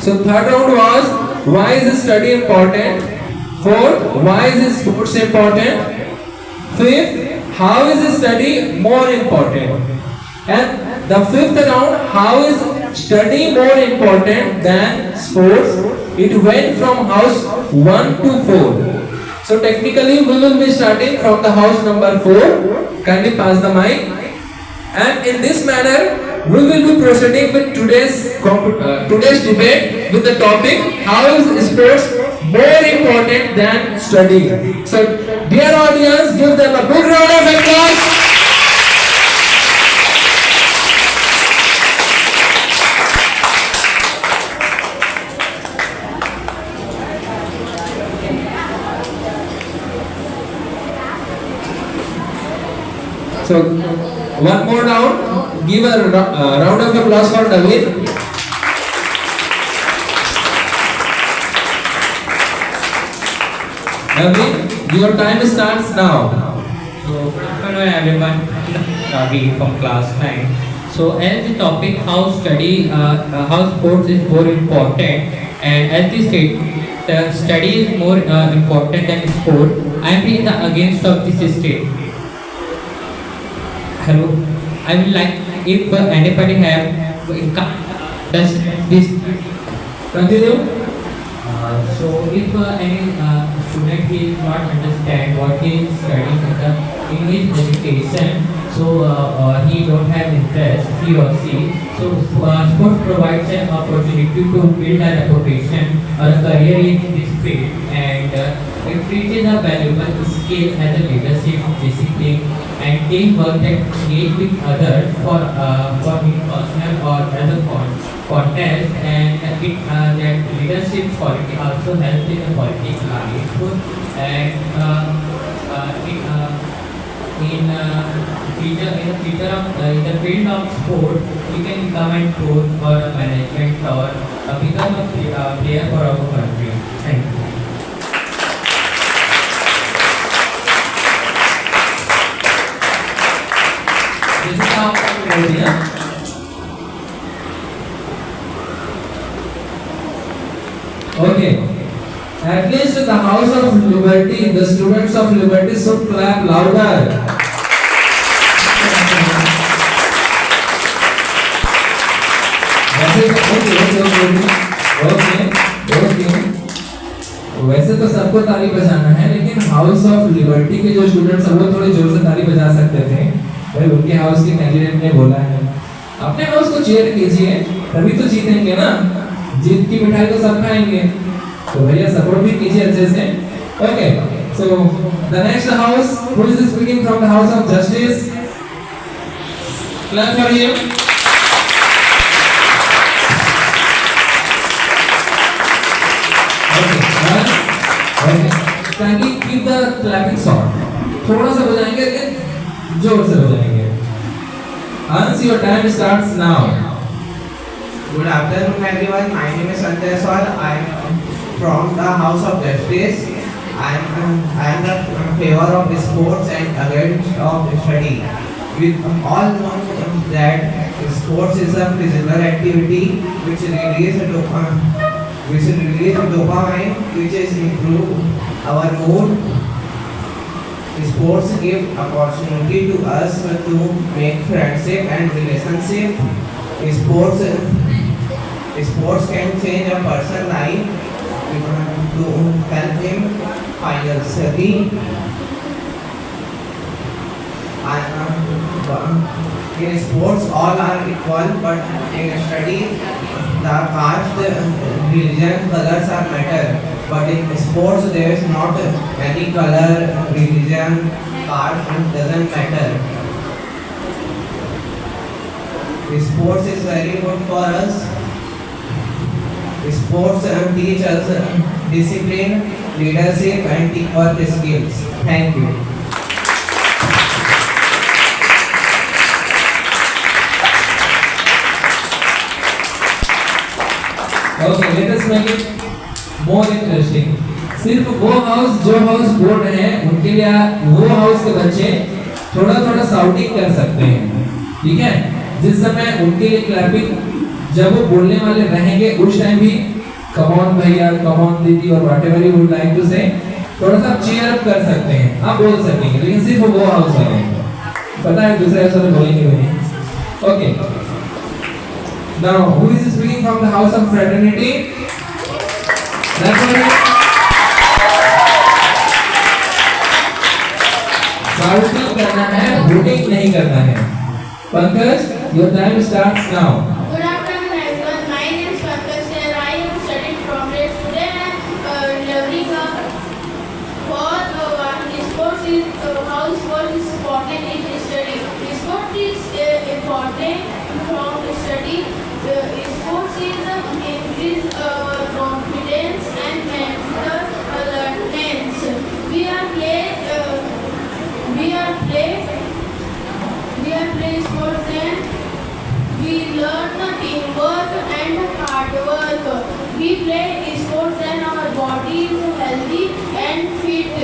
So third round was why is study important? Fourth, why is sports important? Fifth, how is study more important? And the fifth round, how is study more important than sports? It went from house 1 to 4. So technically we will be starting from the house number 4. Kindly pass the mic. And in this manner, we will be proceeding with today's debate with the topic how is sports more important than study. So dear audience, give them a big round of applause. So one more round. Give a round of applause for David. David, your time starts now. So good afternoon everyone. Ravi from class 9. So as the topic how sports is more important, and as the state the study is more important than sport, I am in the against of this state. Hello, I would like if anybody have does this Continue. so if any student is not understand what he is studying in his education, so he don't have interest, he or she, so sports provides an opportunity to build a reputation or a career in this field, and it teaches a valuable skill as a leadership, discipline, and teamwork that engage with others for his personal or as a contest, and that leadership quality also helps in the politics life, and in the field of sport, you can become a coach or a management or become a player for our country. Thank you. This is how okay. At least the House of Liberty, the students of Liberty should clap louder. वैसे तो सबको ताली बजाना है, लेकिन house of liberty के जो students हैं वो थोड़े जोर से ताली बजा सकते थे। भाई उनके हाउस के कैंडिडेट ने बोला है, अपने हाउस को चेयर कीजिए, तभी तो जीतेंगे ना। जीत की मिठाई तो सब खाएंगे, तो भैया सपोर्ट भी कीजिए अच्छे से। Okay, so the next house, who is speaking from the house of justice? Clap for him. Kindly keep the clapping short. थोड़ा सा बजाएंगे लेकिन जोर से बजाएंगे। Hans, your time starts now. Good afternoon everyone. My name is Sanjay Sir. I am from the House of Justice. I am in favor of sports and against of study. We all know that sports is a physical activity which release dopamine, which is improve our mood. Sports give opportunity to us to make friendship and relationship. Sports can change a person's life to help him financially. In sports, all are equal, but in study, the caste, religion, colors are matter. But in sports, there is not any color, religion, caste doesn't matter. Sports is very good for us. Sports teach us discipline, leadership, and teamwork skills. Thank you. Okay, let us make it more interesting. सिर्फ वो house जो house बोल रहे हैं उनके लिए वो house के बच्चे थोड़ा थोड़ा साउटिंग कर सकते हैं, ठीक है? जिस समय उनके लिए क्लैपिंग जब वो बोलने वाले रहेंगे उस टाइम भी कम ऑन भैया, कम ऑन दीदी और whatever you would like to say, थोड़ा सा चीयर अप कर सकते हैं, आप बोल सकेंगे, लेकिन सिर्फ वो हाउस वाले पता है, दूसरे हाउस वाले बोलेंगे नहीं। Okay, now who is speaking from the house of fraternity? Shouting करना है, वोटिंग नहीं करना है। Pankaj, your time starts now. Good afternoon, everyone. My name is Pankaj Kher. I am studying from grade. Today I am learning sports is how sports is important in study. Sport is important from study. Sports is increase confidence and mental alertness. We are play sports and we learn teamwork and hard work. We play sports and our body is healthy and fit.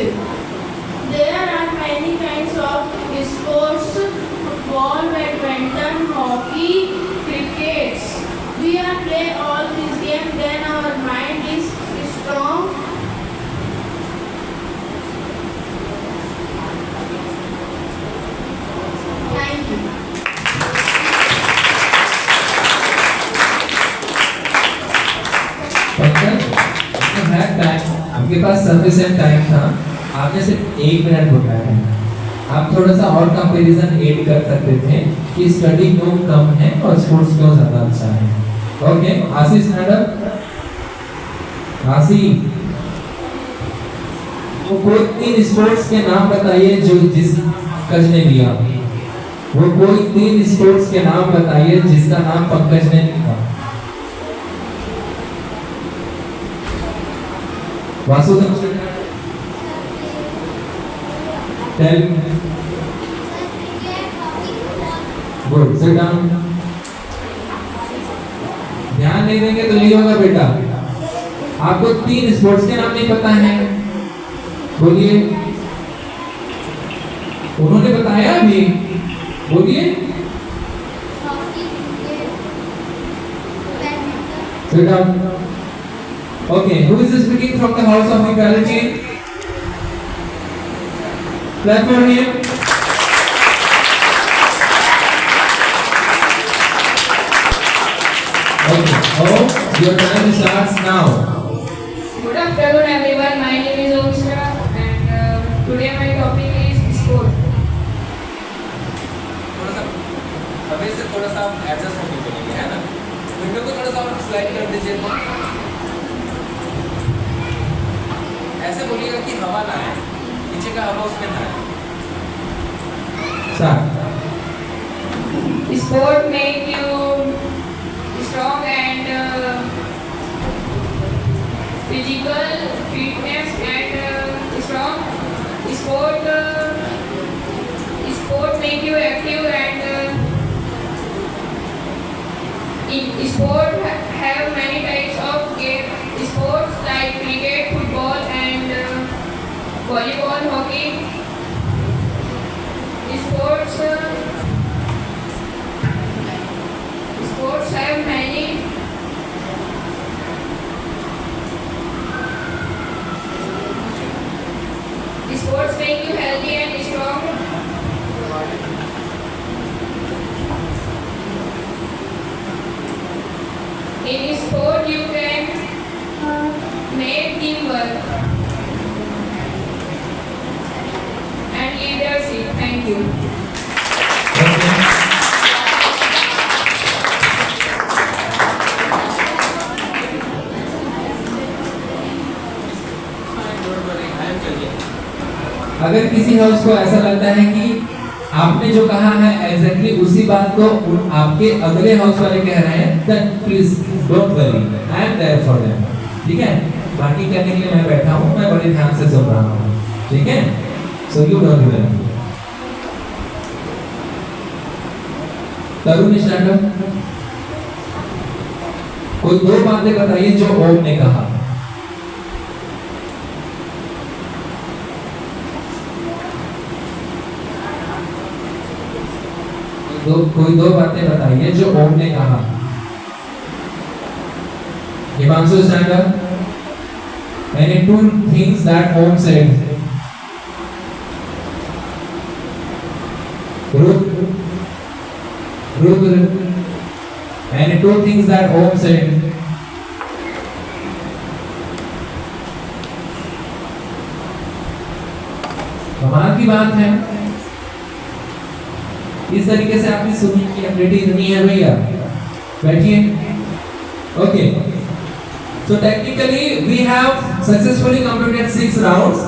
There are many kinds of sports: football, badminton, hockey, cricket. We are play all these games, then our mind is strong. Thank you. आपके पास sufficient time था, आपने सिर्फ 1 minute बताया है। आप थोड़ा सा और कंपैरिजन ऐड कर सकते थे कि स्टडी क्यों कम है और स्पोर्ट्स क्यों ज्यादा अच्छा है। ओके, आशीष मैडम, आशीष, वो कोई 3 स्पोर्ट्स के नाम बताइए जो जिस पंकज ने लिया। वो कोई 3 स्पोर्ट्स के नाम बताइए जिसका नाम पंकज ने लिखा। Vasudev, tell me. Good, sit down. ध्यान नहीं देंगे तो नहीं होगा बेटा। आपको 3 स्पोर्ट्स के नाम नहीं पता है, बोलिए। उन्होंने बताया अभी, बोलिए। Sit down. Okay, who is speaking from the house of equality? Clap for him. Okay, your time starts now. Good afternoon, everyone. My name is Omshra, and today my topic is sport. अभी से थोड़ा सा adjust होने बोलेंगे, है ना? Window को थोड़ा सा और स्लाइड कर दीजिए तो। ऐसे बोलिएगा कि हवा ना है, नीचे का हवा उसमें ना है। Sport make you strong and physical fitness and strong. Sport make you active and in sport have many types of game. Sports like cricket, football and volleyball, hockey. Sports have many sports make you healthy and strong. In sport you can make teamwork and leadership. Thank you. अगर किसी house को ऐसा लगता है कि आपने जो कहा है एग्जैक्टली उसी बात को आपके अगले हाउस वाले कह रहे हैं, then please don't worry, I am there for them. ठीक है, बाकी कहने के लिए मैं बैठा हूँ, मैं बड़े ध्यान से सुन रहा हूँ। ठीक है, so you don't worry. Tarun stand, कोई 2 बातें बताइए जो ओम ने कहा। कोई दो बातें बताइए जो ओम ने कहा। Himanshu stand up. Any two things that home said. Ruth. Any two things that home said. कमाल की बात है, इस तरीके से आपकी सुनने की एबिलिटी इतनी है भैया। बैठिए। Okay, so technically we have successfully completed 6 rounds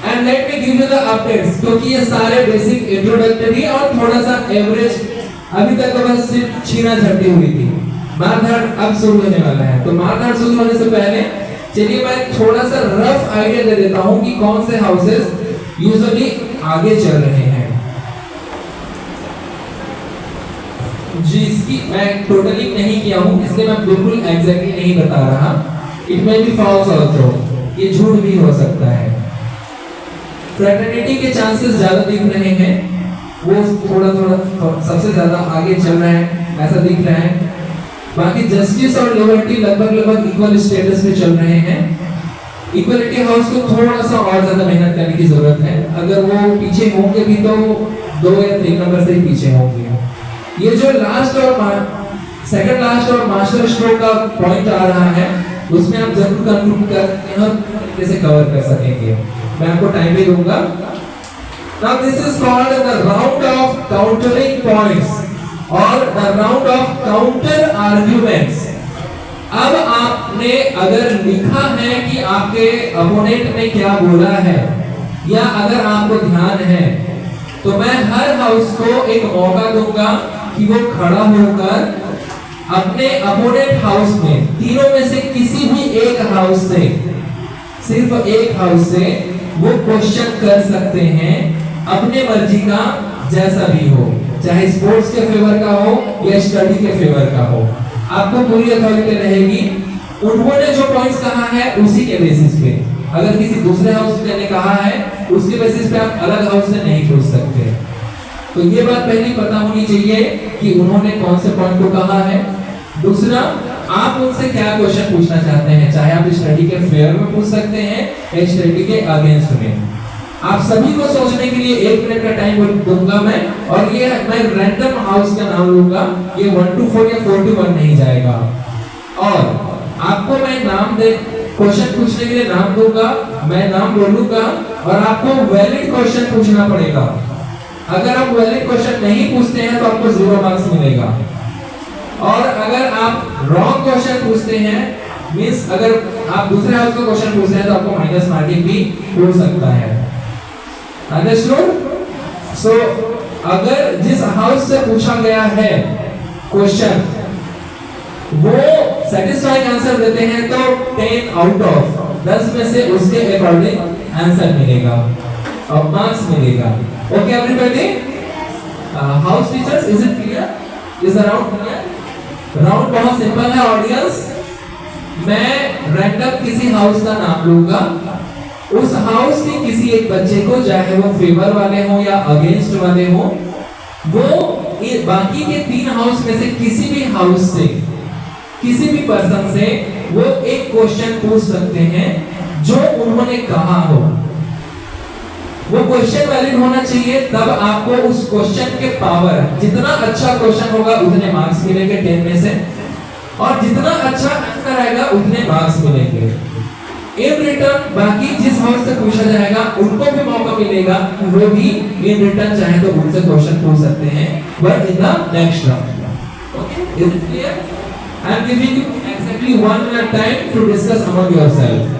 and let me give you the updates, क्योंकि ये सारे बेसिक इंट्रोडक्टरी और थोड़ा सा एवरेज अभी तक तो बस सिर्फ छीना झपटी हुई थी। मारधाड़ अब शुरू होने वाला है, तो मारधाड़ शुरू होने से पहले चलिए मैं थोड़ा सा रफ आइडिया दे देता हूँ कि कौन से हाउसेस यूजुअली आगे चल रहे हैं। जी, इसकी मैं टोटली नहीं किया हूँ, इसलिए मैं बिल्कुल एग्जैक्टली नहीं बता रहा। It may be false also, ये झूठ भी हो सकता है। फ्रेटर्निटी के चांसेस ज्यादा दिख रहे हैं, वो थोड़ा सबसे ज्यादा आगे चल रहा है, ऐसा दिख रहा है। बाकी जस्टिस और लिबर्टी लगभग इक्वल स्टेटस पे चल रहे हैं। इक्वलिटी हाउस को थोड़ा सा और ज्यादा मेहनत करने की जरूरत है, अगर वो पीछे होंगे भी तो 2 या 3 नंबर से ही पीछे होंगे। ये जो लास्ट और सेकंड लास्ट और मास्टर स्ट्रोक का पॉइंट आ रहा है, उसमें आप जरूर कंक्लूड करके हम कैसे कवर कर सकेंगे। मैं आपको टाइम भी दूंगा। Now this is called the round of countering points और the round of counter arguments। अब आपने अगर लिखा है कि आपके अपोनेंट ने क्या बोला है, या अगर आपको ध्यान है, तो मैं हर हाउस को एक मौका दूंगा कि वो खड़ा होकर अपने अपोनेंट हाउस में, तीनों में से किसी भी एक हाउस से, सिर्फ एक हाउस से वो क्वेश्चन कर सकते हैं अपने मर्जी का, जैसा भी हो, चाहे स्पोर्ट्स के फेवर का हो या स्टडी के फेवर का हो, आपको पूरी अथॉरिटी रहेगी। उन्होंने जो पॉइंट्स कहा है उसी के बेसिस पे, अगर किसी दूसरे हाउस ने कहा है उसके बेसिस पे आप अलग हाउस से नहीं पूछ सकते। तो ये बात पहली पता होनी चाहिए कि उन्होंने कौन से पॉइंट को कहा है। दूसरा, आप उनसे क्या क्वेश्चन पूछना चाहते हैं, चाहे आप स्टडी के फेवर में पूछ सकते हैं या स्टडी के अगेंस्ट में। आप सभी को सोचने के लिए 1 मिनट का टाइम दूंगा मैं, और ये मैं रैंडम हाउस का नाम लूंगा, ये 1 to 4 या 4 to 1 नहीं जाएगा। और आपको मैं नाम दे क्वेश्चन पूछने के लिए नाम दूंगा, मैं नाम बोलूंगा और आपको वैलिड क्वेश्चन पूछना पड़ेगा। अगर आप वैलिड क्वेश्चन नहीं पूछते हैं तो आपको 0 मार्क्स मिलेगा, और अगर आप रॉन्ग क्वेश्चन पूछते हैं, मींस अगर आप दूसरे हाउस का क्वेश्चन पूछ रहे हैं तो आपको माइनस मार्किंग भी हो सकता है। अंडरस्टूड? सो अगर जिस हाउस से पूछा गया है क्वेश्चन वो सेटिस्फाइंग आंसर देते हैं तो 10 आउट ऑफ 10 में से उसके अकॉर्डिंग आंसर मिलेगा और मार्क्स मिलेगा। Okay everybody? House teachers, is it clear? Is the round clear? Round बहुत सिंपल है ऑडियंस। मैं रैंडम किसी हाउस का नाम लूंगा, उस हाउस के किसी एक बच्चे को, चाहे वो फेवर वाले हो या अगेंस्ट वाले हो, वो बाकी के 3 हाउस में से किसी भी हाउस से, किसी भी पर्सन से वो एक क्वेश्चन पूछ सकते हैं जो उन्होंने कहा हो। वो क्वेश्चन वैलिड होना चाहिए, तब आपको उस क्वेश्चन के पावर, जितना अच्छा क्वेश्चन होगा उतने मार्क्स मिलेंगे 10 में से, और जितना अच्छा आंसर आएगा उतने मार्क्स मिलेंगे। इन रिटर्न बाकी जिस हाउस से पूछा जाएगा उनको भी मौका मिलेगा, वो भी इन रिटर्न चाहे तो उनसे क्वेश्चन पूछ सकते हैं, but in the next round. Okay, is it clear? I am giving you exactly 1 minute time to discuss among yourself.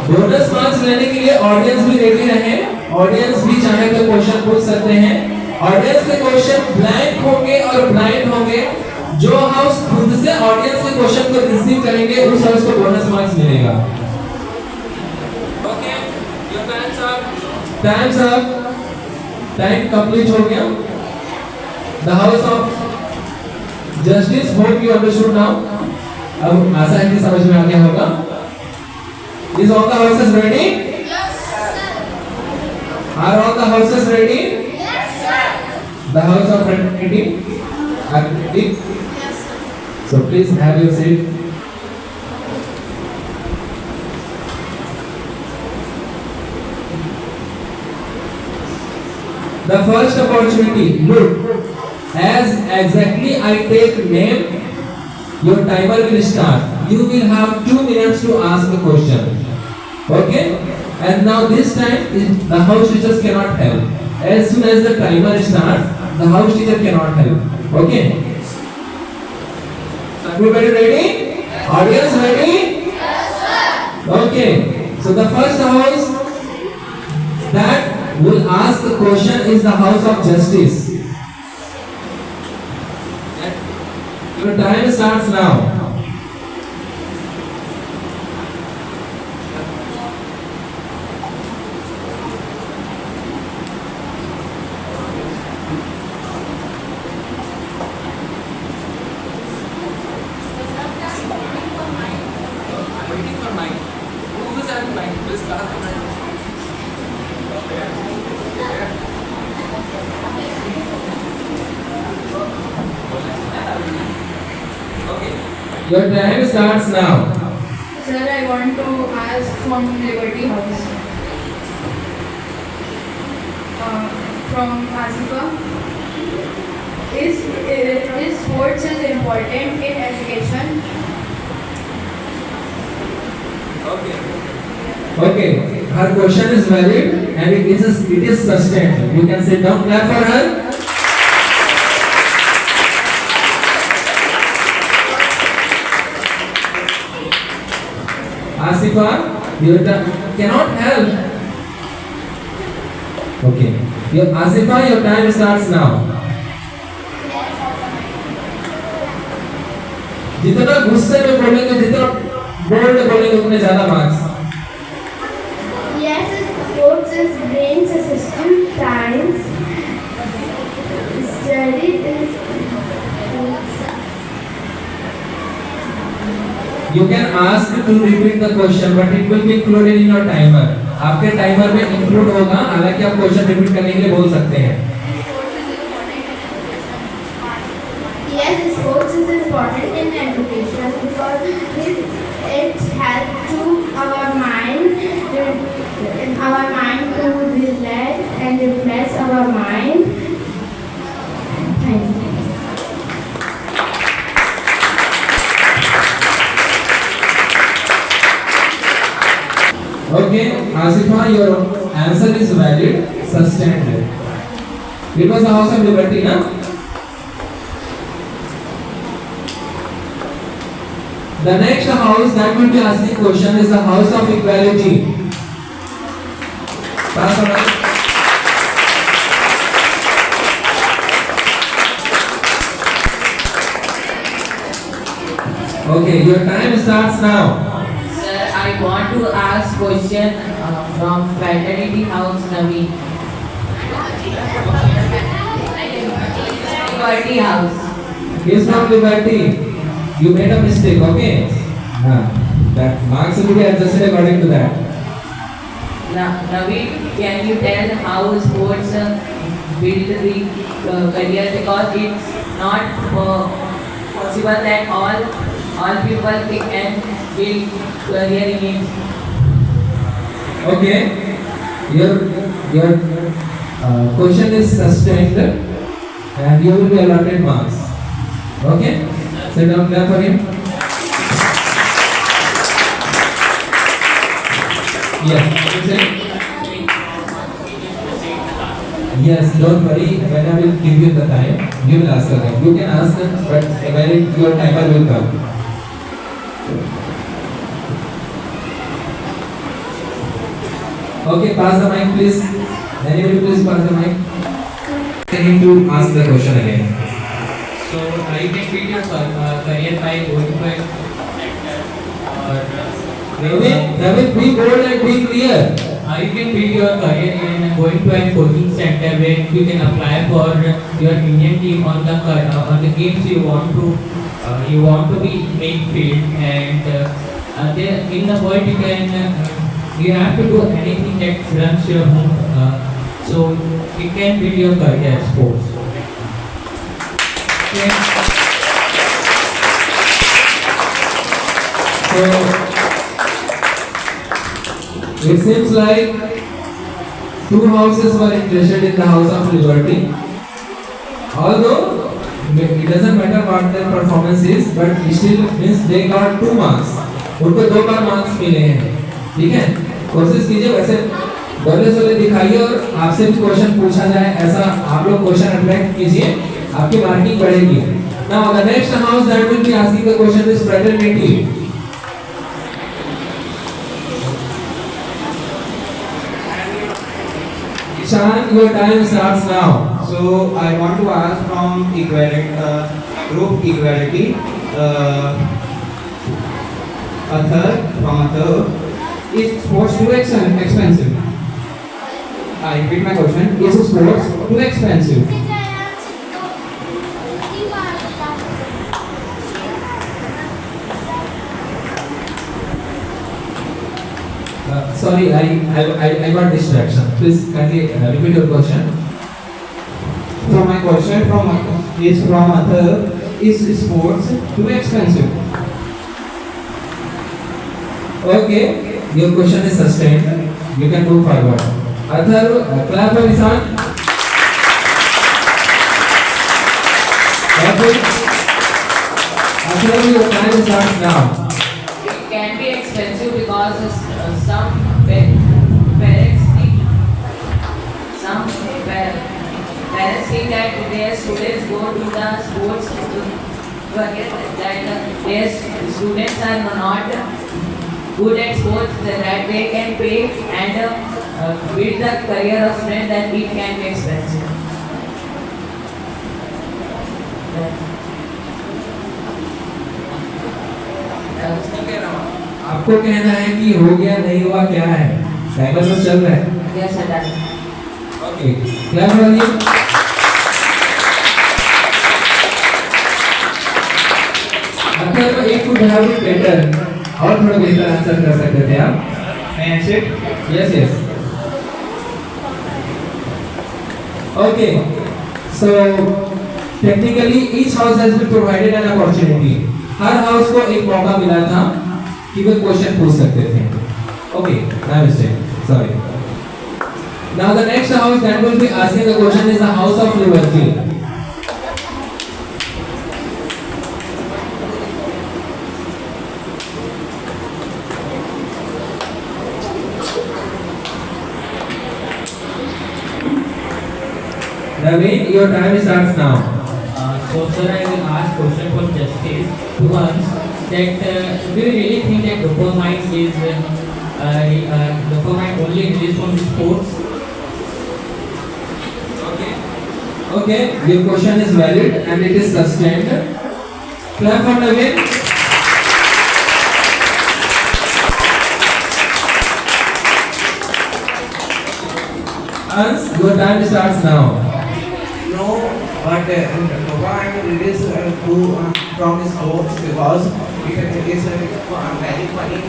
Bonus marks लेने के लिए ऑडियंस भी रेडी रहे। ऑडियंस भी चाहे तो क्वेश्चन पूछ सकते हैं। ऑडियंस के क्वेश्चन ब्लैंक होंगे और ब्लाइंड होंगे। जो हाउस खुद से ऑडियंस के क्वेश्चन को रिसीव करेंगे उस हाउस को बोनस मार्क्स मिलेगा। Time's up. Time complete हो गया. The house of justice. Hope you understood now. अब आशा है कि समझ में आ गया होगा. Is all the houses ready? Yes, sir. Are all the houses ready? Yes, sir. The house of fraternity are ready. Yes, sir. So please have your seat. The first opportunity. Look, as exactly I take name, your timer will start. You will have 2 minutes to ask the question. Okay? And now this time the house teachers cannot help. As soon as the timer starts, the house teacher cannot help. Okay? So everybody ready? Audience ready? Yes, sir. Okay. So the first house that will ask the question is the house of justice. Your time starts now. Waiting for mine. Who is having mine? Please start the mine. Okay. Your time starts now. Sir, I want to ask from Liberty House. From Asifa. Is sports is important in education? Okay. Okay. Her question is valid and it is sustained. You can sit down. Clap for her. Asifa, you cannot help. Okay. Asifa, your time starts now. जितना गुस्से में बोलेंगे, जितना bold बोलेंगे, उतने ज्यादा marks. Yes, sports is brain system, science, study is You can ask to repeat the question, but it will be included in your timer. आपके timer में इंक्लूड होगा, हालांकि आप क्वेश्चन रिपीट करने के लिए बोल सकते हैं. yes, sports is important in education because it helps to our mind to relax and refresh our mind. Thank you. Okay, Asifa, your answer is valid, sustained. It was the House of Liberty, na? The next house that will be asking question is the House of Equality. Pass the mic. Okay, your time starts now. Sir, I want to ask question from Fraternity House Navi. Liberty House. He is from Liberty. You made a mistake, okay? That marks will be adjusted according to that. Navi, can you tell how sports build the career, because it's not possible that all people can build career in it. Okay. Your question is sustained and you will be allotted marks. Okay? Sit down, clap for him. Yes. You say? Yes, don't worry. When I will give you the time, you will ask again. You can ask, but when your timer will come. Okay, pass the mic, please. Anybody, please pass the mic. I need to ask the question again. So you can build your career by going to a Ravi, be bold and be clear. you can build your career in going to a coaching center where you can apply for your Indian team on the games you want to be make field, and there in the world you have to do anything that runs your home, so you can build your career at sports. Okay. So it seems like two houses were interested in the House of Liberty. Although it doesn't matter what their performance is, but still means they got 2 marks. उनको 2 बार marks मिले हैं, ठीक है? कोशिश कीजिए वैसे डोले दिखाइए और आपसे भी क्वेश्चन पूछा जाए, ऐसा आप लोग क्वेश्चन अटेम्प्ट कीजिए, आपकी मार्किंग बढ़ेगी. Now the next house that will be asking the question is fraternity. Ishan, your time starts now. So I want to ask from group equality, is sports too expensive? I repeat my question. Is sports too expensive? Sorry, I got distraction. Please kindly repeat your question. So my question is from Athar, is sports too expensive? Okay, your question is sustained. You can move forward. Athar, clap for Ishan. Athar, your time starts now. It can be expensive because some parents think that their students go to the sports to forget that their students are not good at sports, that they can pay and build the career of students, that it can be expensive. आपको कहना है कि हो गया नहीं हुआ क्या है, साइकिल बस चल रहा है. Yes, sir. ओके, क्लैप करिए. अगर एक कुड हैव बीन बेटर, और थोड़ा बेहतर आंसर कर सकते थे आप. Yes yes. Okay, so technically each house has been provided an opportunity. हर हाउस को एक मौका मिला था कि वे क्वेश्चन पूछ सकते थे. Okay, my mistake, sorry. Now the next house that will be asking the question is the House of Liberty. Naveen, your time starts now. So sir, I will ask question for justice to us that do you really think that dopamine is dopamine only released from sports? Okay, your question is valid and it is sustained. Clap for Naveen. Hans, your time starts now. No, but dopamine release from sports because it is very funny.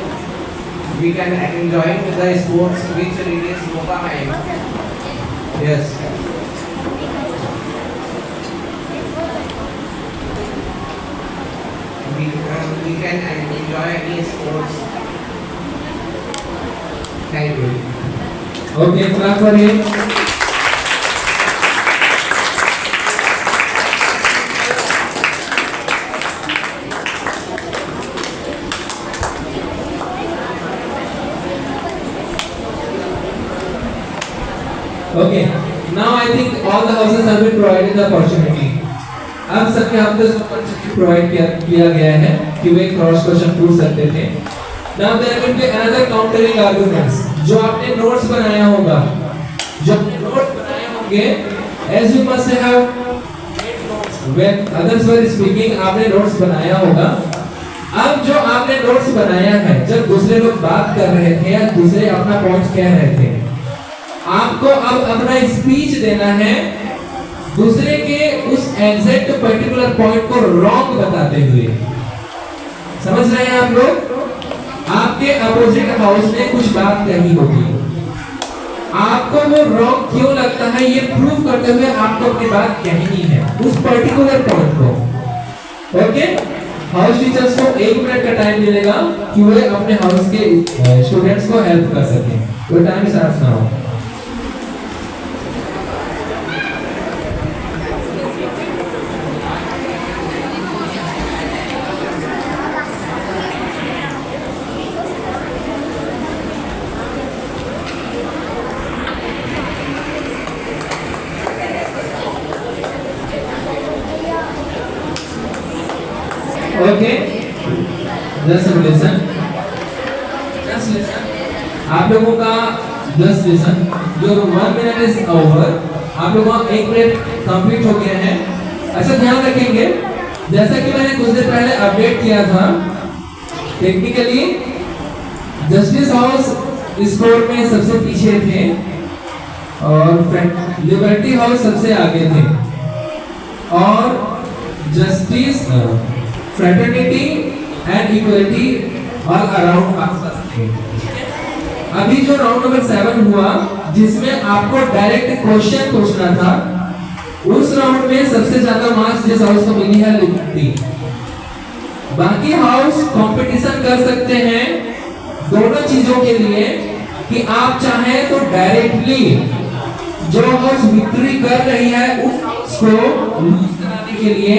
We can enjoy the sports which release dopamine. Yes. We can enjoy any sports. Thank you. Okay, clap for him. Okay, now I think all the houses have been provided the opportunity. अब सबके हाथ में provide किया गया है कि वे cross question पूछ सकते थे. Now there will be another countering arguments. जो आपने नोट्स बनाया होगा, as you must have when others were speaking, आपने नोट्स बनाया होगा. अब जो आपने नोट्स बनाया है, जब दूसरे लोग बात कर रहे थे या दूसरे अपना पॉइंट कह रहे थे, आपको अब अपना स्पीच देना है दूसरे के उस एग्जैक्ट पर्टिकुलर पॉइंट को रॉन्ग बताते हुए। समझ रहे हैं आप लोग? आपके अपोजिट हाउस ने कुछ बात कही होगी, आपको वो रॉन्ग क्यों लगता है ये प्रूव करते हुए आपको अपनी बात कहनी है उस पर्टिकुलर पॉइंट को। ओके, हाउस टीचर्स को 1 मिनट का टाइम मिलेगा कि वे अपने हाउस के स्टूडेंट्स को हेल्प कर सकें। तो time start now. Okay, just listen, आप लोगों का जस्ट लिसन, जो 1 मिनट इज ओवर, आप लोगों का 1 मिनट कंप्लीट हो गया है। अच्छा ध्यान रखेंगे, जैसा कि मैंने कुछ देर पहले अपडेट किया था, टेक्निकली जस्टिस हाउस स्कोर में सबसे पीछे थे और लिबर्टी हाउस सबसे आगे थे और justice fraternity and equality all around आसपास थे। अभी जो राउंड नंबर 7 हुआ जिसमें आपको डायरेक्ट क्वेश्चन पूछना था, उस राउंड में सबसे ज्यादा मार्क्स जिस हाउस को मिली है लिबर्टी। बाकी हाउस कंपटीशन कर सकते हैं दोनों चीजों के लिए कि आप चाहें तो डायरेक्टली जो हाउस विक्ट्री कर रही है उसको लूज कराने के लिए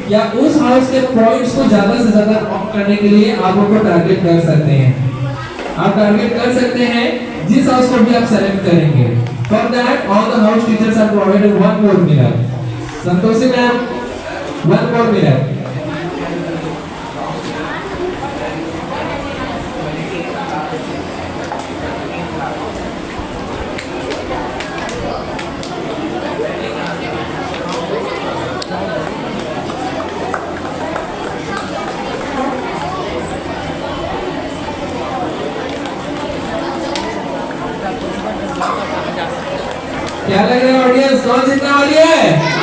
या उस हाउस के पॉइंट्स को ज्यादा से ज्यादा ड्रॉप करने के लिए आप उनको टारगेट कर सकते हैं। आप टारगेट कर सकते हैं जिस हाउस को भी आप सेलेक्ट करेंगे। For that all the house teachers are provided 1 more minute. Santoshi ma'am 1 more minute. क्या लग रहा है ऑडियंस, कौन जीतने वाली है?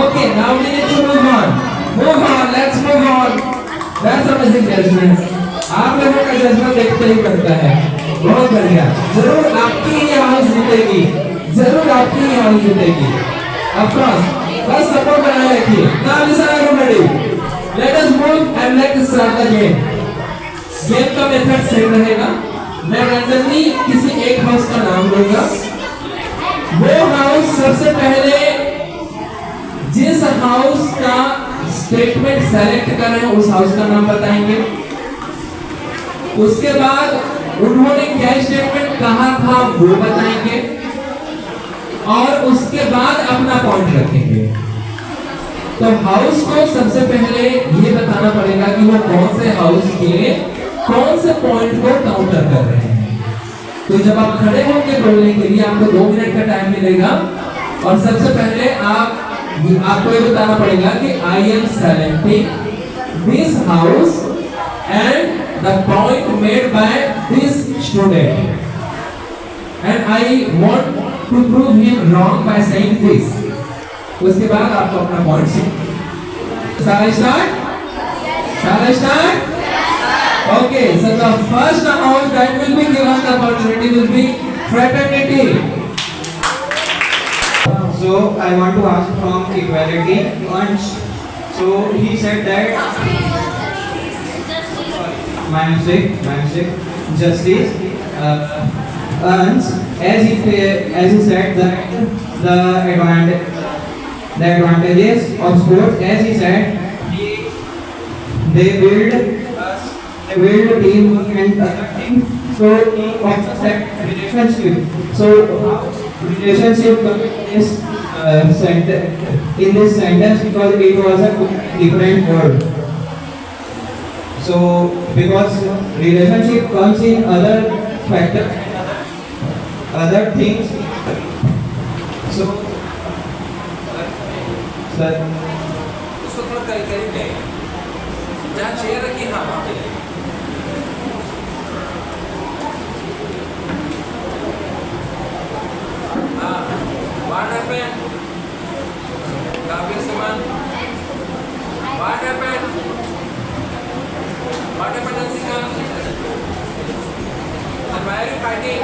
Okay, now we need to move on. Move on, let's move on. That's amazing judgment. आप लोगों का जज्बा देखते ही बनता है। बहुत बढ़िया। जरूर आपकी ही आवाज जीतेगी। जरूर आपकी ही आवाज जीतेगी। Of course, बस सपोर्ट बनाए रखिए। Now listen everybody. Let us move and let's start the game. Game का मेथड सेम रहेगा। मैं रैंडमली किसी एक हाउस का नाम लूंगा। वो हाउस सबसे पहले जिस हाउस का स्टेटमेंट सेलेक्ट कर रहे हैं उस हाउस का नाम बताएंगे। उसके बाद उन्होंने क्या स्टेटमेंट कहा था वो बताएंगे और उसके बाद अपना पॉइंट रखेंगे। तो हाउस को सबसे पहले ये बताना पड़ेगा कि वो कौन से हाउस के कौन से पॉइंट को काउंटर कर रहे हैं। तो जब आप खड़े होंगे बोलने के लिए आपको 2 मिनट का टाइम मिलेगा और सबसे पहले आपको ये बताना पड़ेगा कि I am selecting this house and the point made by this student and I want to prove him wrong by saying this. उसके बाद आपको अपना point start. Okay, so the first house that will be given the opportunity will be fraternity. So I want to ask from equality. So he said that my mistake. Justice earns as he said that the advantages of sports, as he said, they build team and other things. So he also said relationship. So relationship is in this sentence because it was a different word. So because relationship comes in other factors, other things. So sir, उसको थोड़ा करीब ले जहाँ chair रखी हाँ वहाँ पे ले हाँ what happened काफी सामान what happened Ansika and why are you fighting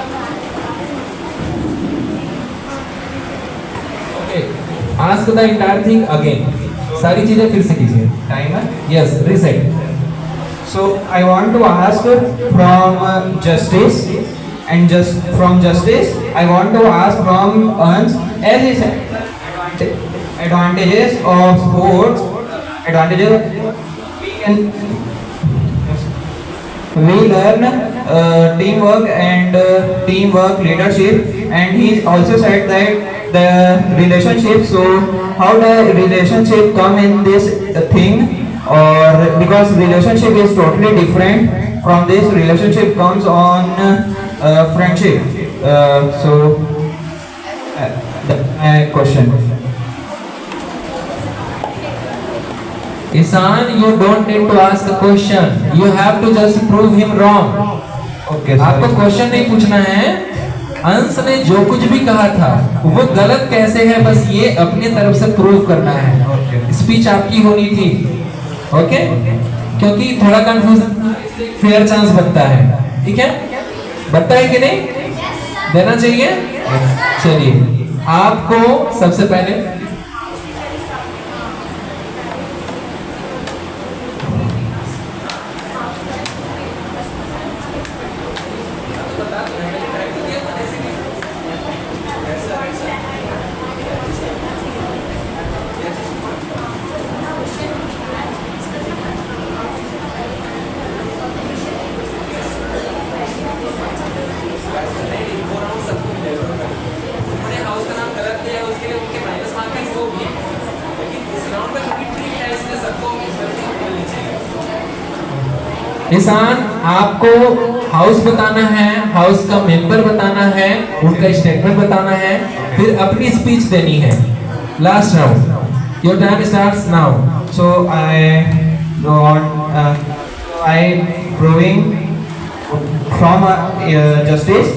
Okay, ask the entire thing again. सारी चीजें फिर से कीजिए. timer. Yes, reset. So I want to ask from justice, and just from justice I want to ask from Ans, as he said advantages of sports. We learn teamwork, leadership, and he also said that the relationship. So how the relationship come in this thing, or because relationship is totally different from this, relationship comes on friendship. That's my question. Isan, you don't need to ask the question. You have to just prove him wrong. Okay, आपको question नहीं पूछना है. अंश ने जो कुछ भी कहा था वो गलत कैसे है, बस ये अपनी तरफ से प्रूव करना है. स्पीच आपकी होनी थी. ओके, क्योंकि थोड़ा कंफ्यूजन फेयर चांस बनता है. ठीक है, बनता है कि नहीं? देना चाहिए. चलिए, आपको सबसे पहले निशान आपको हाउस बताना है, हाउस का मेंबर बताना है, उनका स्टेटमेंट बताना है, फिर अपनी स्पीच देनी है. Last round. Your time starts now. So I proving from justice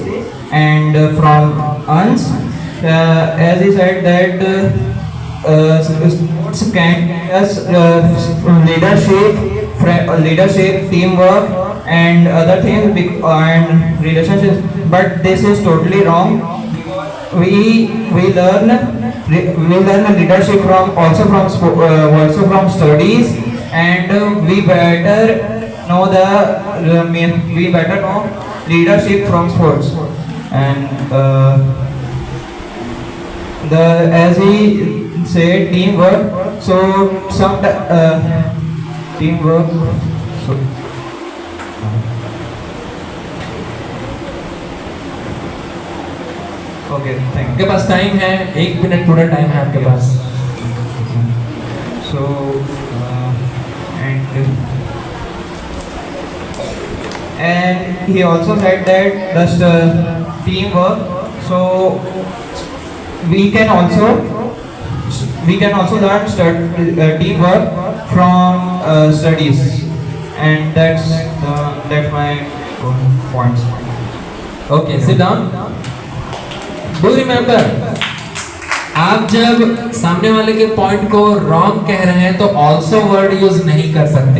and from Ans, as he said that sports can as leadership, teamwork, and other things, and relationships. But this is totally wrong. We learn leadership from also from studies, and we better know leadership from sports. And as he said teamwork, so some teamwork. So okay, thank you. आपके पास time है, 1 minute पूरा time है आपके पास. So and he also said that the teamwork. So we can also learn teamwork from studies, and that's my points. Okay, sit down. Do remember, आप जब सामने वाले के पॉइंट को रॉन्ग कह रहे हैं तो ऑल्सो वर्ड यूज नहीं कर सकते.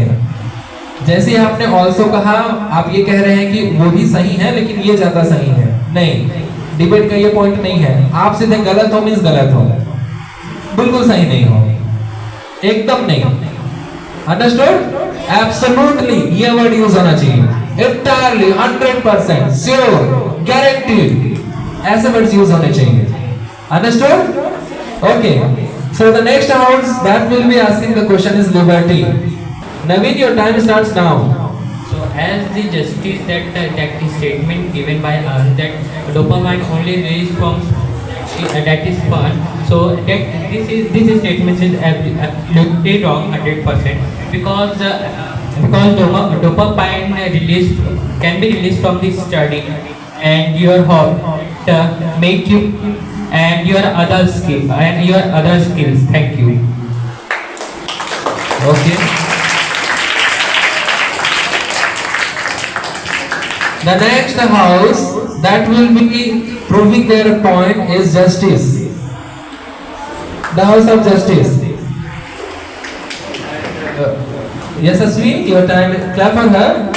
जैसे आपने ऑल्सो कहा, आप ये कह रहे हैं कि वो भी सही है लेकिन ये ज्यादा सही है. नहीं, डिबेट का ये पॉइंट नहीं है. आप सीधे गलत हो मीन्स गलत हो, बिल्कुल सही नहीं हो. एकदम नहीं. Understood? Absolutely, ये word use होना चाहिए. Entirely, 100%, sure, guaranteed. ऐसे words use होने चाहिए. Understood? Okay. So the next house that will be asking the question is liberty. Naveen, your time starts now. So as the justice that the statement given by us that dopamine only released from that is fun. So that this statement is absolutely wrong 100% because dopamine released can be released from the study and your heart make you and your other skills. Thank you. Okay. The next house that will be proving their point is justice. The house of justice. Yes, Aswi, your time. Clap for her.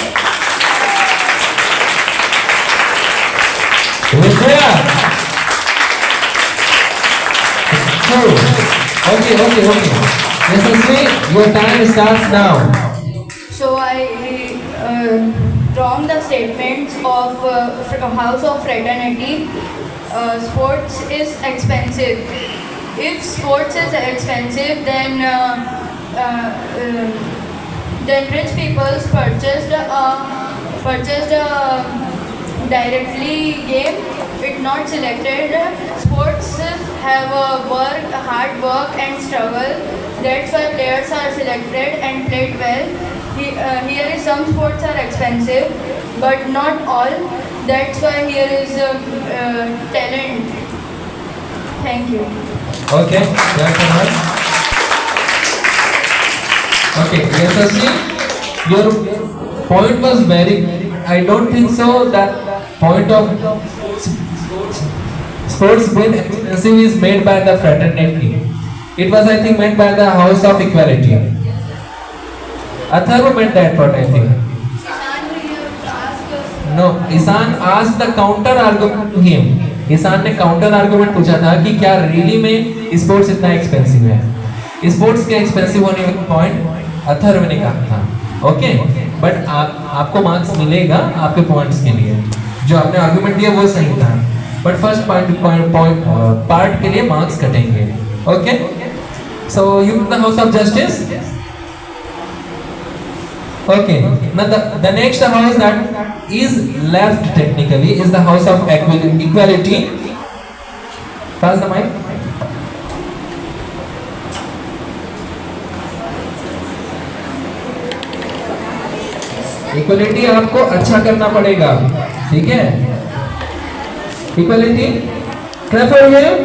Vijaya. Okay. Yes, Aswi, your time starts now. So I from the statements of House of Fraternity, sports is expensive. If sports is expensive, then rich people purchased directly game. It not selected. Sports have hard work and struggle. That's why players are selected and played well. Here is some sports are expensive, but not all. That's why here is talent. Thank you. Okay, that's enough. Okay, yes, Asli, your point was very. I don't think so. That point of sports being expensive is made by the fraternity. It was, I think, made by the House of Equality. Atharva meant that part, I think. No, Isan asked the counter argument to him. Ishan ने counter argument पूछा था कि क्या really में sports इतना expensive है. Sports के expensive होने का पॉइंट अथर्व ने कहा था. ओके, बट आपको मार्क्स मिलेगा आपके पॉइंट्स के लिए. जो आपने आर्गुमेंट दिया वो सही था, बट फर्स्ट पार्ट के लिए मार्क्स कटेंगे. Okay, so you the house of justice. Okay, now the next house that is left technically is the house of equality. Pass the mic. Equality आपको अच्छा करना पड़ेगा, ठीक है? Equality, clap for him.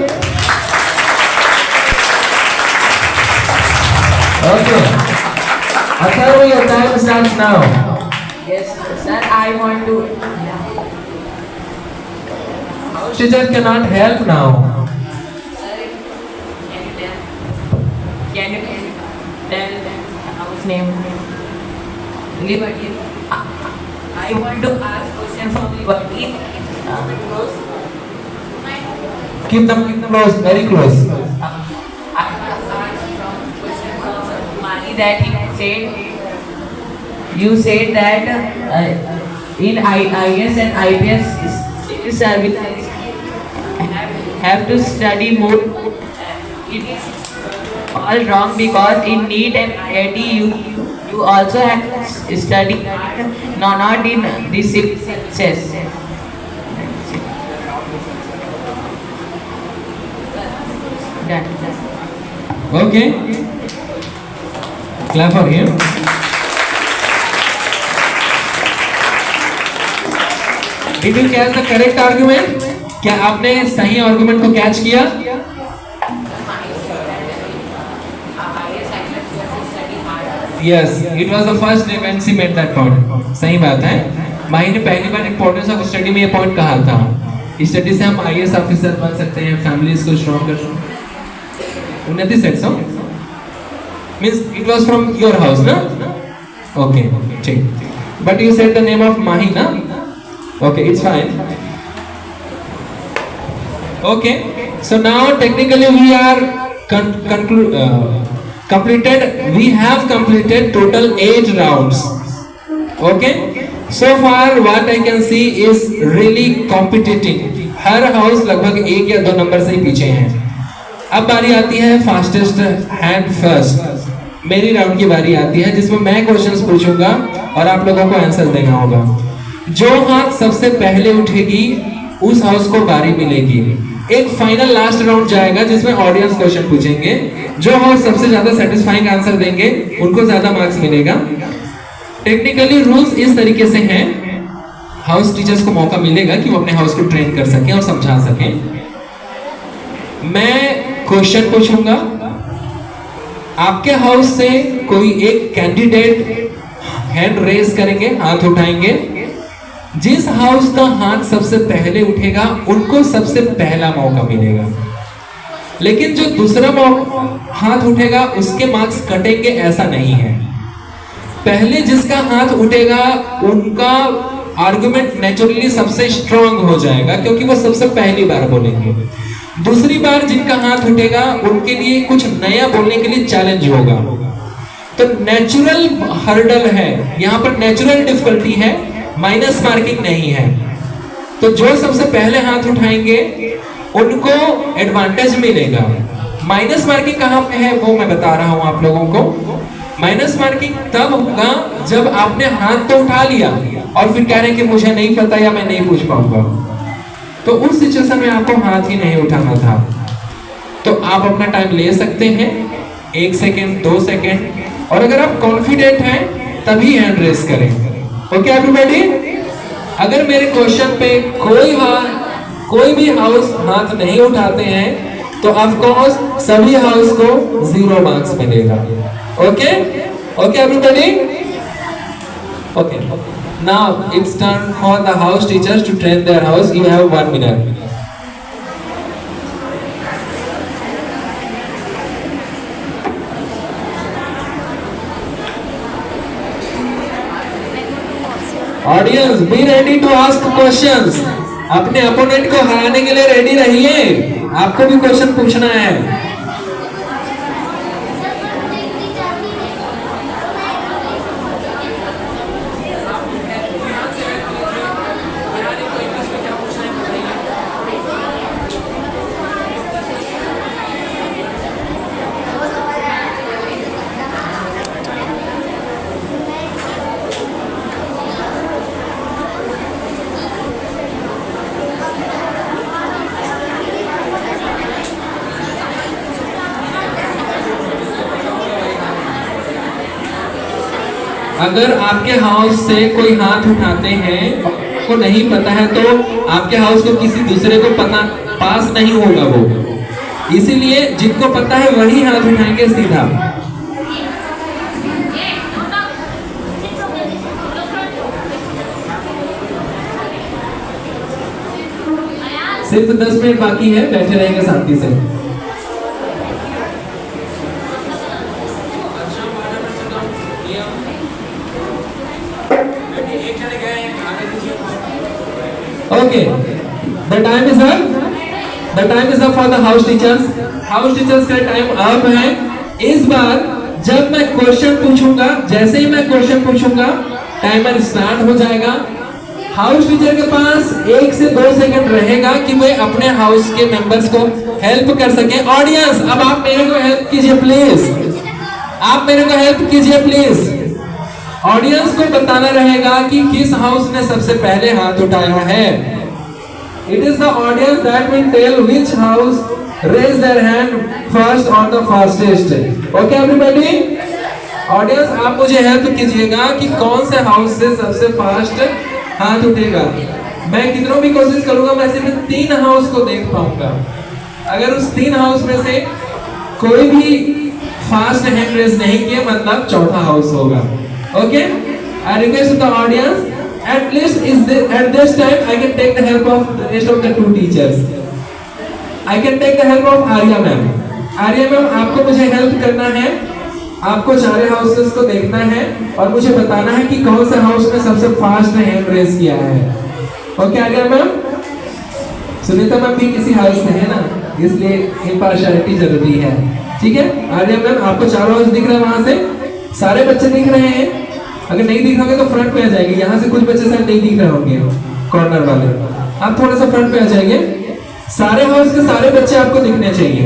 Okay. Atharva, your time starts now. Yes, sir, I want to. House teacher cannot help now. Sir, can you tell the house name? Liberty. I want to ask question from Liberty. Keep them close, very close. I asked from question from Mani that he said. You said that in IAS and IPS services have to study more. It is all wrong because in NEET and IIT you also have to study, not in the civil services. Okay. Clap for him. Did you catch the correct argument? क्या आपने सही argument को catch किया? Yes, it was the first day when she made that point. सही बात है. माही ने पहली बार इम्पोर्टेंस ऑफ स्टडी में ये पॉइंट कहा था. स्टडी से हम आईएएस ऑफिसर बन सकते हैं, फैमिलीज को स्ट्रॉन्ग कर सकते हैं. उन्नति said so. Means it was from your house, na? Okay, ठीक. But you said the name of Mahi, na? Okay, it's fine. Okay, so now technically we are completed, we have completed total 8 rounds. Okay, so far what I can see is really competitive. Her house लगभग 1 या 2 number से ही पीछे हैं. अब बारी आती है fastest hand first. मेरी राउंड की बारी आती है जिसमें मैं क्वेश्चंस पूछूंगा और आप लोगों को आंसर देना होगा. जो हाथ सबसे पहले उठेगी उस हाउस को बारी मिलेगी. एक फाइनल लास्ट राउंड जाएगा जिसमें ऑडियंस क्वेश्चन पूछेंगे. जो हाउस सबसे ज्यादा सेटिस्फाइंग आंसर देंगे उनको ज्यादा मार्क्स मिलेगा. टेक्निकली रूल्स इस तरीके से हैं. हाउस टीचर्स को मौका मिलेगा कि वो अपने हाउस को ट्रेन कर सकें और समझा सकें. मैं क्वेश्चन पूछूंगा. आपके हाउस से कोई एक कैंडिडेट हैंड रेज करेंगे, हाथ उठाएंगे. जिस हाउस का हाथ सबसे पहले उठेगा उनको सबसे पहला मौका मिलेगा. लेकिन जो दूसरा हाथ उठेगा उसके मार्क्स कटेंगे ऐसा नहीं है. पहले जिसका हाथ उठेगा उनका आर्गुमेंट नेचुरली सबसे स्ट्रांग हो जाएगा क्योंकि वो सबसे पहली बार बोलेंगे. दूसरी बार जिनका हाथ उठेगा उनके लिए कुछ नया बोलने के लिए चैलेंज होगा. तो नेचुरल हर्डल है, यहाँ पर नेचुरल डिफिकल्टी है, माइनस मार्किंग नहीं है. तो जो सबसे पहले हाथ उठाएंगे उनको एडवांटेज मिलेगा. माइनस मार्किंग कहाँ पे है वो मैं बता रहा हूं आप लोगों को. माइनस मार्किंग तब होगा जब आपने हाथ तो उठा लिया और फिर कह रहे हैं कि मुझे नहीं पता या मैं नहीं पूछ पाऊंगा. तो उस सिचुएशन में आपको हाथ ही नहीं उठाना था. तो आप अपना टाइम ले सकते हैं, 1 सेकेंड 2 सेकेंड, और अगर आप कॉन्फिडेंट हैं तभी हैंड रेस करें. Okay everybody. अगर मेरे क्वेश्चन पे कोई भी हाउस हाथ नहीं उठाते हैं तो ऑफ कोर्स सभी हाउस को 0 मार्क्स मिलेगा. Okay okay everybody. Okay, now it's turn for the house teachers to train their house. You have 1 minute. Audience be ready to ask questions. अपने अपोनेंट को हराने के लिए रेडी रहिए. आपको भी क्वेश्चन पूछना है. अगर आपके हाउस से कोई हाथ उठाते हैं को नहीं पता है तो आपके हाउस को किसी दूसरे को पता पास नहीं होगा वो. इसीलिए जिनको पता है वही हाथ उठाएंगे सीधा. सिर्फ 10 मिनट बाकी है, बैठे रहेंगे शांति से. Okay, the time is up. The time is up for the house teachers. House teachers का टाइम अब है. इस बार जब मैं क्वेश्चन पूछूंगा, जैसे ही मैं क्वेश्चन पूछूंगा टाइमर स्टार्ट हो जाएगा. हाउस टीचर के पास 1 से 2 सेकंड रहेगा कि वे अपने हाउस के मेंबर्स को हेल्प कर सके. ऑडियंस अब आप मेरे को हेल्प कीजिए प्लीज. आप मेरे को हेल्प कीजिए प्लीज. ऑडियंस को बताना रहेगा कि किस हाउस ने सबसे पहले हाथ उठाया है. It is the audience that will tell which house raise their hand first on the fastest. Okay everybody. Audience आप मुझे हेल्प कीजिएगा कि कौन से हाउस से सबसे फास्ट हाथ उठेगा. मैं कितनों भी कोशिश करूंगा मैं सिर्फ 3 हाउस को देख पाऊंगा. अगर उस 3 हाउस में से कोई भी फास्ट हैंड रेज नहीं किए मतलब चौथा हाउस होगा. Okay, I request the audience at least at this time I can take the help of the rest of the 2 teachers. I can take the help of Arya ma'am. Arya ma'am आपको मुझे help करना है. आपको 4 houses को देखना है और मुझे बताना है कि कौन से हाउस में सबसे फास्ट हैंड रेज किया है. Okay Arya ma'am. Sunita ma'am भी किसी हाउस से है ना, इसलिए इम्पार्शियलिटी जरूरी है. ठीक है, आर्या मैम आपको चारों हाउस दिख रहा है, वहां से सारे बच्चे दिख रहे हैं? अगर नहीं दिख रहे होंगे तो फ्रंट पे आ जाएंगे, यहाँ से कुछ बच्चे शायद नहीं दिख रहे होंगे कॉर्नर वाले, आप थोड़ा सा फ्रंट पे आ जाइए। सारे हाउस के सारे बच्चे आपको दिखने चाहिए।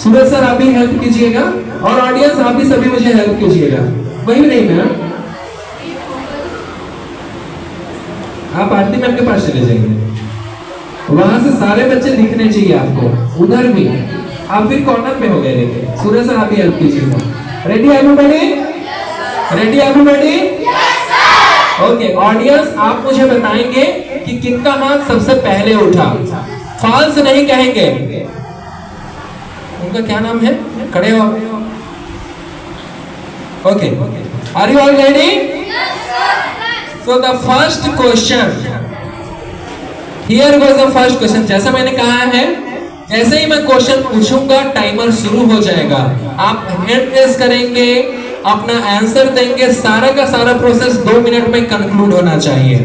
सूरज सर आप भी हेल्प कीजिएगा और ऑडियंस आप भी सभी मुझे हेल्प कीजिएगा। वही नहीं मैम, आप आरती मैम के पास चले जाइए, वहां से सारे बच्चे दिखने चाहिए आपको, उधर भी आप फिर कॉर्नर पे हो गए। देखिए सूरज सर आप भी हेल्प कीजिएगा। Ready everybody? Ready everybody? Okay audience आप मुझे बताएंगे कि किनका हाथ सबसे पहले उठा, फॉल्स नहीं कहेंगे। उनका क्या नाम है? खड़े हो। Okay are you all ready? So the first question, here was the first question. जैसा मैंने कहा है, जैसे ही मैं क्वेश्चन पूछूंगा टाइमर शुरू हो जाएगा, आप हैंड रेज करेंगे, अपना आंसर देंगे, सारा का सारा प्रोसेस 2 मिनट में कंक्लूड होना चाहिए।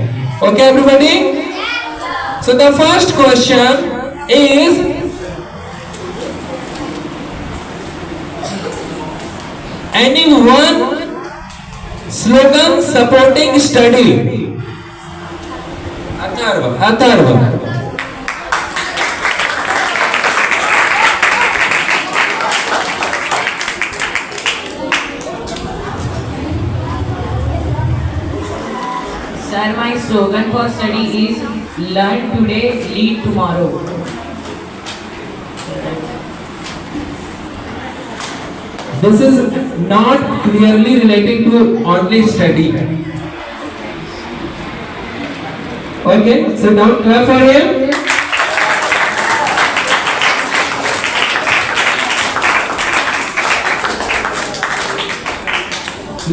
Okay everybody? So the first question is, anyone slogan supporting study? Atharva. Sir, my slogan for study is learn today, lead tomorrow. This is not clearly relating to only study. Okay, so now clap for him.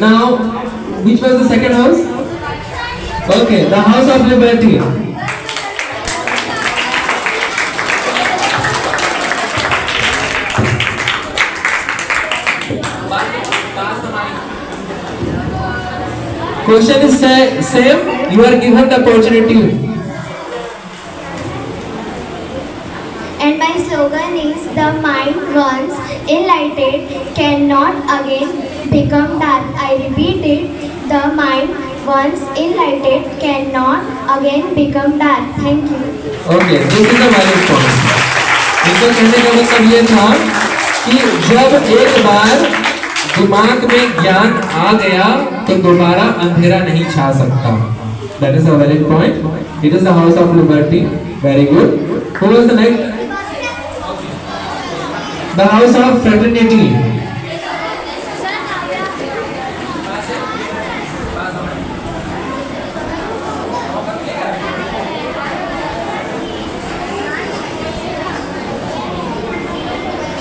Now, which was the second house? Okay, the House of Liberty. Question is same. You are given the opportunity. And my slogan is, the mind once enlightened cannot again become dark. I repeat it, the mind once enlightened cannot again become dark. Thank you. Okay, this is a valid point. इनका कहने का मतलब ये था कि जब एक बार दिमाग में ज्ञान आ गया तो दोबारा अंधेरा नहीं छा सकता। That is a valid point. It is the House of Liberty. Very good. Who was the next? The House of Fraternity.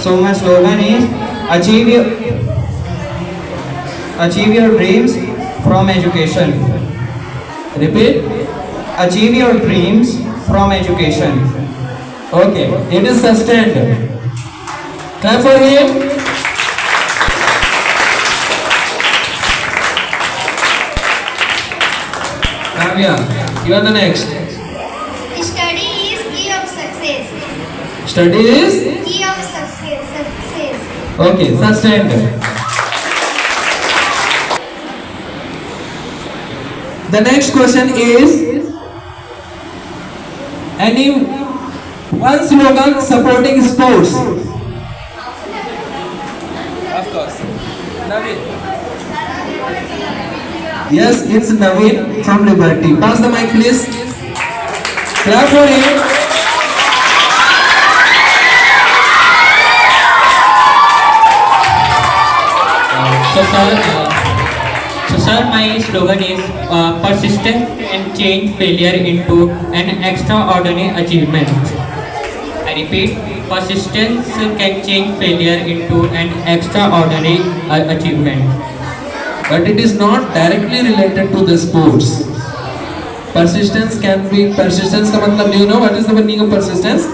So my slogan is achieve your dreams from education. Repeat. Achieve your dreams from education. Okay, it is sustained. Clap for him. Kavya, you are the next. Study is key of success. Study is Key of success. okay, sustained. The next question is, any one slogan supporting sports? Of course. Naveen. Yes, it's Naveen from Liberty. Pass the mic, please. Clap for him. So sir, my slogan is persistence can change failure into an extraordinary achievement. I repeat, persistence can change failure into an extraordinary achievement. But it is not directly related to the sports. Persistence can be, persistence का मतलब, do you know what is the meaning of persistence?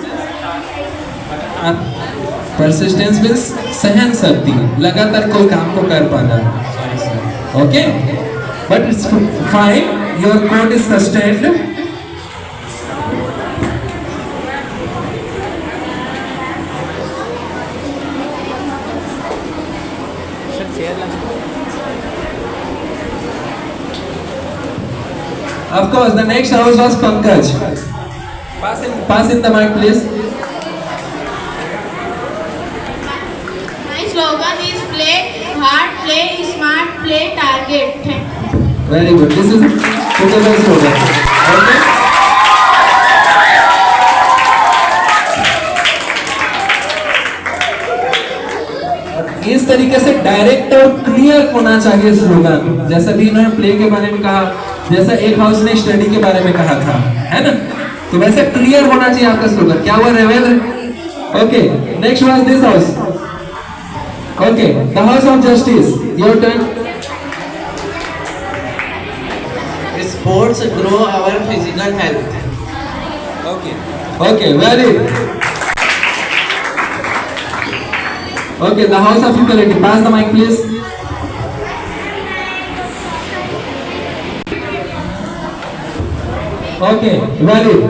Persistence means सहन शक्ति, लगातार कोई काम को कर पाना. Okay, but it's fine. Your code is sustained. Of course, the next house was Pankaj. Pass in the mic, please. My slogan is play hard, play smart, play target. Very good. This is suitable slogan. Okay. इस तरीके से direct और clear होना चाहिए slogan, जैसा भी इन्होंने play के बारे में कहा, जैसा एक हाउस ने स्टडी के बारे में कहा था, है ना? तो वैसे क्लियर होना चाहिए आपका स्लोगन। क्या हुआ रेवेल? Okay, next was this house. Okay, the house of justice, your turn. Sports grow our physical health. Okay, very good. Okay, the house of equality. Pass the mic, please. Okay, very good.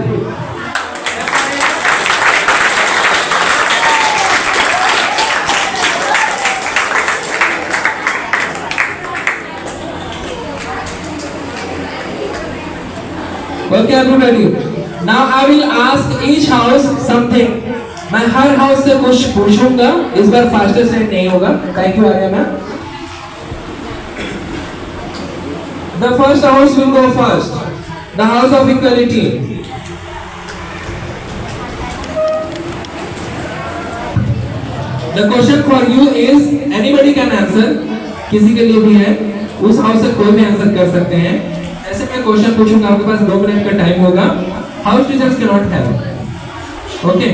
Okay, everybody. Now I will ask each house something. मैं हर house से कुछ पूछूंगा, इस बार fastest rate नहीं होगा। Thank you Arya ma'am. The first house will go first. The house of equality. The question for you is, anybody can answer. किसी के लिए भी है, उस हाउस से कोई भी आंसर कर सकते हैं। ऐसे मैं क्वेश्चन पूछूंगा, आपके पास 2 मिनट का टाइम होगा। House teachers can not have. Okay,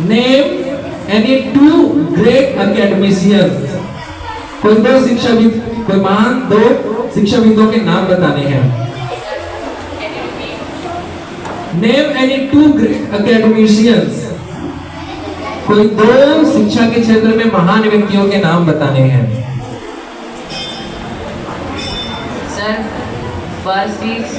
name any 2 great academicians. कोई 2 शिक्षाविद, कोई महान 2 शिक्षाविदों के नाम बताने हैं। Name any 2 great academicians. कोई 2 शिक्षा के क्षेत्र में महान व्यक्तियों के नाम बताने हैं। Sir, first is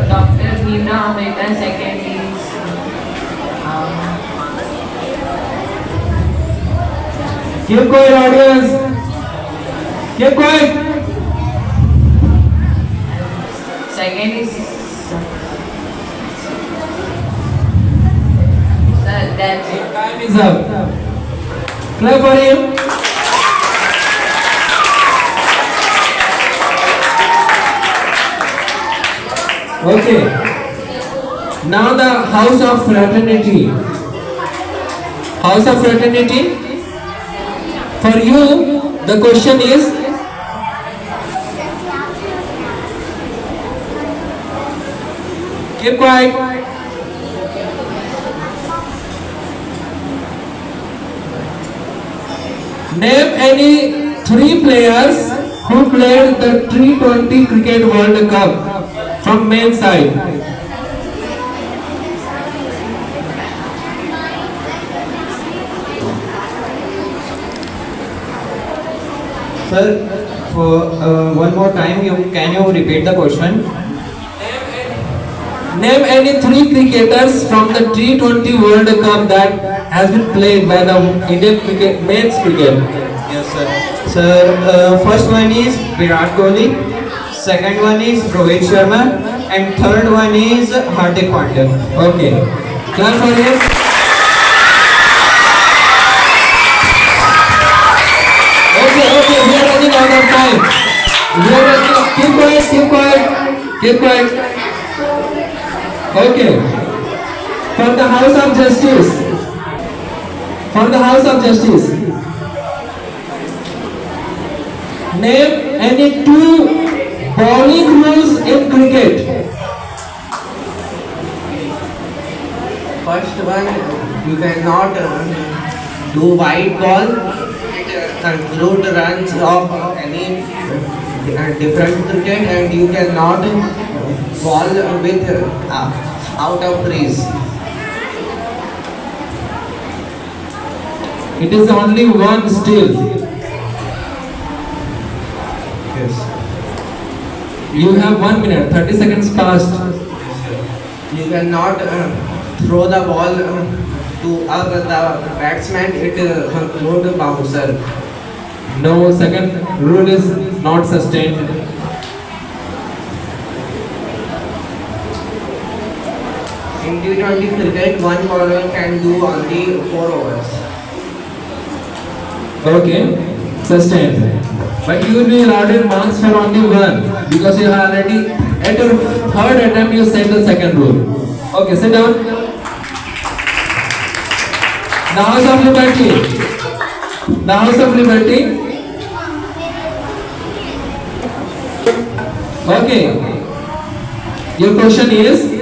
Dr. Bhimrao Ambedkar, second is Keep quiet, audience. Keep quiet. second is sir, that's it. Time is up. Clap for him. Okay. Now the house of fraternity. House of fraternity. For you, the question is, keep quiet. Name any 3 players who played the T20 Cricket World Cup from men's side. Sir, for one more time, can you repeat the question? Name any 3 cricketers from the T20 World Cup that has been played by the Indian cricket, men's cricket. Yes, sir. Sir, first one is Virat Kohli, second one is Rohit Sharma, and third one is Hardik Pandya. Okay, clap for him. Okay, we are running out of time. Keep quiet. Okay, for the house of justice. Name any 2 bowling rules in cricket. First one, you cannot do wide ball, conclude runs of any different cricket, and you cannot ball with out of trees. It is only one still. Yes. You have 1 minute, 30 seconds passed. You cannot throw the ball to the batsman. It won't bounce, sir. No, second rule is not sustained. In T20 cricket, one bowler can do only 4 overs. Okay, sustained. But you will be allotted marks for only one because you have already at your third attempt you said the second rule. Okay, sit down. The House of Liberty. The House of Liberty. Okay. Your question is.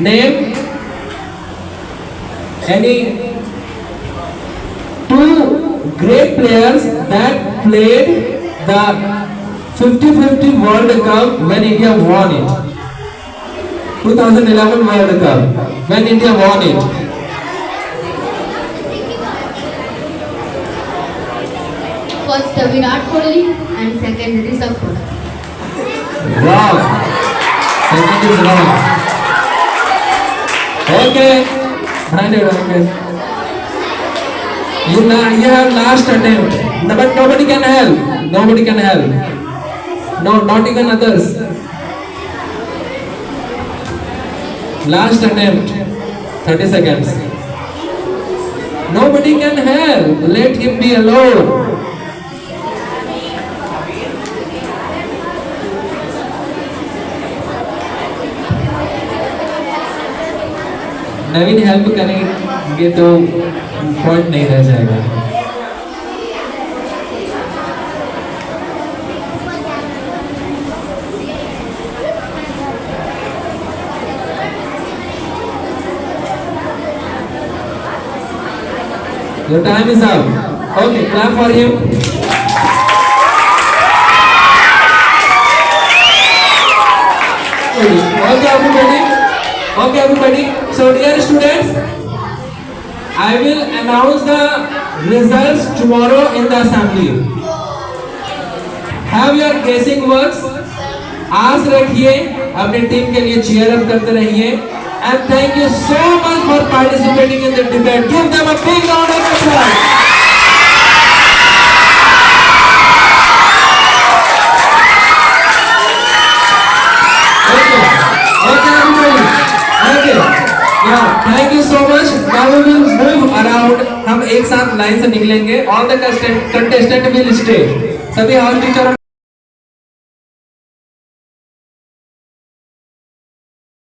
Name any two great players that played the 50-50 World Cup when India won it. 2011 World Cup when India won it. First Virat Kohli and second Rishabh Pant. Wrong. Second is wrong. Okay. Okay. You have last attempt. But nobody can help. Nobody can help. No, not even others. Last attempt. 30 seconds. Nobody can help. Let him be alone. Naveen help करेंगे तो point नहीं रह जाएगा. Your time is up. Okay, clap for him. Okay, everybody. Okay, everybody. So, dear students, I will announce the results tomorrow in the assembly. Have your guessing works. आस रखिए, अपने team के लिए cheer up करते रहिए. And thank you so much for participating in the debate. Give them a big round of applause. Thank you so much. Now we will move around. हम एक साथ line से निकलेंगे. All the contestant will stay. सभी house teacher